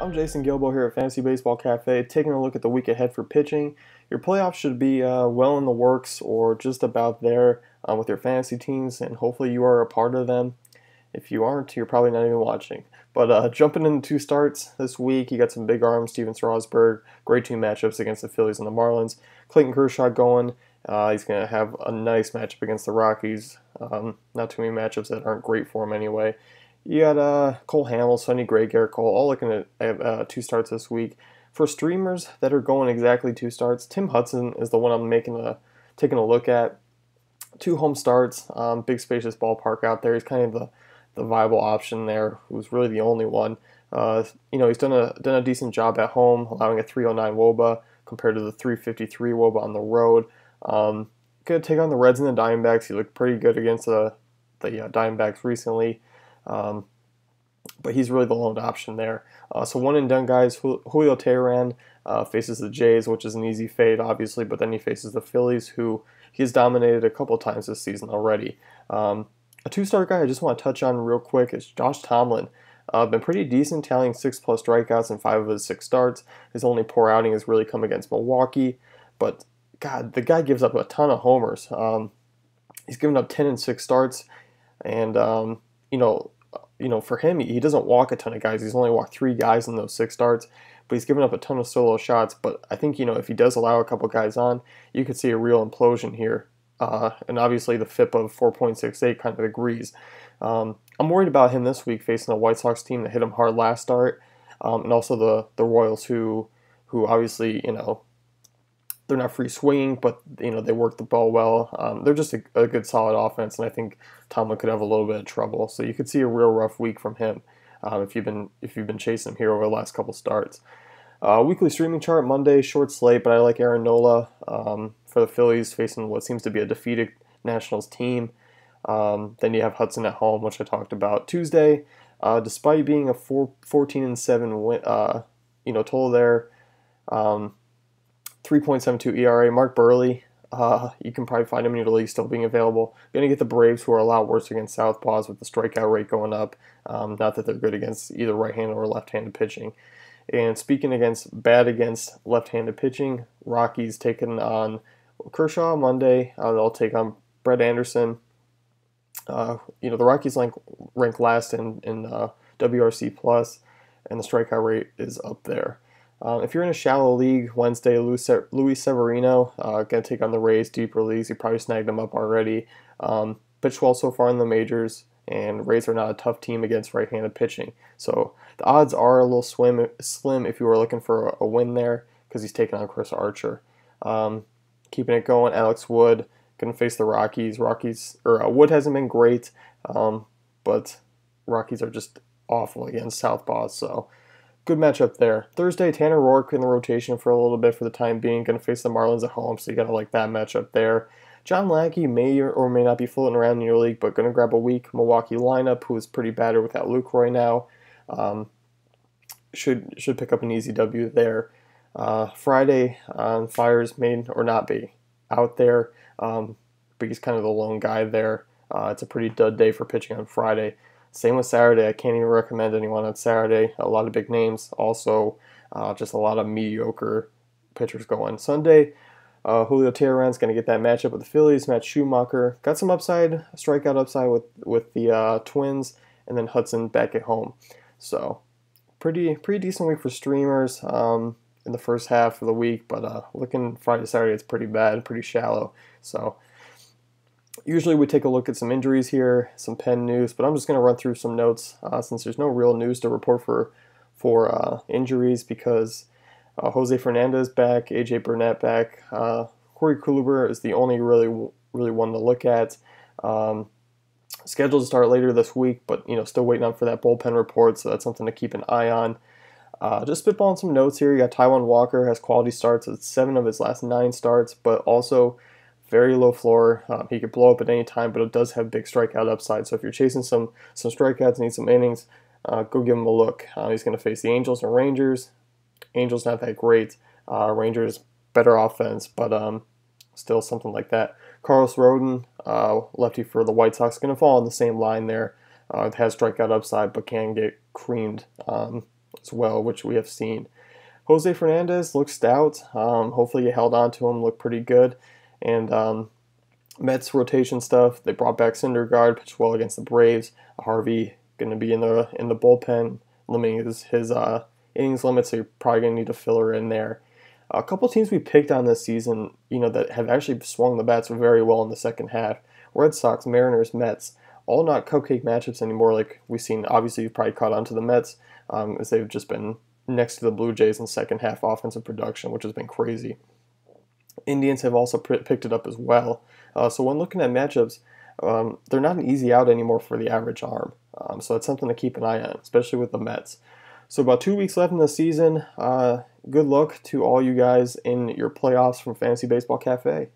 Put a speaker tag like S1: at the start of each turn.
S1: I'm Jason Gilbo here at Fantasy Baseball Cafe, taking a look at the week ahead for pitching. Your playoffs should be well in the works or just about there with your fantasy teams, and hopefully you are a part of them. If you aren't, you're probably not even watching. But jumping into two starts this week, you got some big arms, Steven Strasburg, great two matchups against the Phillies and the Marlins. Clayton Kershaw going. He's going to have a nice matchup against the Rockies. Not too many matchups that aren't great for him anyway. You got Cole Hamels, Sonny Gray, Garrett Cole, all looking at two starts this week. For streamers that are going exactly two starts, Tim Hudson is the one I'm taking a look at. Two home starts, big spacious ballpark out there. He's kind of the viable option there, who's really the only one. He's done a decent job at home, allowing a 309 WOBA compared to the 353 WOBA on the road. Going to take on the Reds and the Diamondbacks. He looked pretty good against the Diamondbacks recently. But he's really the lone option there. So one and done guys. Julio Teheran faces the Jays, which is an easy fade, obviously, but then he faces the Phillies, who he's dominated a couple times this season already. A two-star guy I just want to touch on real quick is Josh Tomlin. Been pretty decent, tallying 6+ strikeouts in 5 of his 6 starts. His only poor outing has really come against Milwaukee, but God, the guy gives up a ton of homers. He's given up 10 in 6 starts, and for him, he doesn't walk a ton of guys. He's only walked 3 guys in those 6 starts, but he's given up a ton of solo shots. But I think, if he does allow a couple guys on, you could see a real implosion here. And obviously the FIP of 4.68 kind of agrees. I'm worried about him this week facing a White Sox team that hit him hard last start, and also the Royals who obviously, they're not free swinging, but they work the ball well. They're just a good solid offense, and I think Tomlin could have a little bit of trouble. So you could see a real rough week from him if you've been chasing him here over the last couple starts. Weekly streaming chart Monday, short slate, but I like Aaron Nola for the Phillies facing what seems to be a defeated Nationals team. Then you have Hudson at home, which I talked about. Tuesday, despite being a 14-7 win, total there. 3.72 ERA. Mark Burley, you can probably find him in your league still being available. Going to get the Braves, who are a lot worse against southpaws with the strikeout rate going up. Not that they're good against either right-handed or left-handed pitching. And speaking bad against left-handed pitching, Rockies taking on Kershaw Monday. They'll take on Brett Anderson. The Rockies rank last in WRC plus, and the strikeout rate is up there. If you're in a shallow league, Wednesday, Luis Severino going to take on the Rays, deeper leagues. You probably snagged them up already. Pitched well so far in the majors, and Rays are not a tough team against right-handed pitching. So the odds are a little slim if you were looking for a win there, because he's taking on Chris Archer. Keeping it going, Alex Wood going to face the Rockies. Wood hasn't been great, but Rockies are just awful against southpaws, so good matchup there. Thursday, Tanner Roark in the rotation for a little bit for the time being. Going to face the Marlins at home, so you got to like that matchup there. John Lackey may or may not be floating around in your league, but going to grab a weak Milwaukee lineup, who is pretty battered without Lucroy now. Should pick up an easy W there. Friday, Fires may or not be out there, but he's kind of the lone guy there. It's a pretty dud day for pitching on Friday. Same with Saturday. I can't even recommend anyone on Saturday. A lot of big names. Also, just a lot of mediocre pitchers going. Sunday, Julio Teheran's going to get that matchup with the Phillies. Matt Schumacher got some upside, strikeout upside with the Twins, and then Hudson back at home. So, pretty decent week for streamers in the first half of the week. But looking Friday, Saturday, it's pretty bad, pretty shallow. So, usually we take a look at some injuries here, some pen news, but I'm just going to run through some notes since there's no real news to report for injuries, because Jose Fernandez back, AJ Burnett back, Corey Kluber is the only really one to look at. Scheduled to start later this week, but still waiting on for that bullpen report, so that's something to keep an eye on. Just spitballing some notes here. You got Taijuan Walker has quality starts at 7 of his last 9 starts, but also very low floor. He could blow up at any time, but it does have big strikeout upside. So if you're chasing some strikeouts, need some innings, go give him a look. He's going to face the Angels and Rangers. Angels not that great. Rangers better offense, but still something like that. Carlos Rodon, lefty for the White Sox, going to fall in the same line there. It has strikeout upside, but can get creamed as well, which we have seen. Jose Fernandez looks stout. Hopefully you held on to him, looked pretty good. And Mets rotation stuff, they brought back Syndergaard, pitched well against the Braves. Harvey going to be in the bullpen, limiting his innings limit, so you're probably going to need a filler in there. A couple teams we picked on this season, that have actually swung the bats very well in the second half. Red Sox, Mariners, Mets, all not cupcake matchups anymore like we've seen. Obviously, you've probably caught on to the Mets, as they've just been next to the Blue Jays in second half offensive production, which has been crazy. Indians have also picked it up as well. So when looking at matchups, they're not an easy out anymore for the average arm. So that's something to keep an eye on, especially with the Mets. So about 2 weeks left in the season. Good luck to all you guys in your playoffs from Fantasy Baseball Cafe.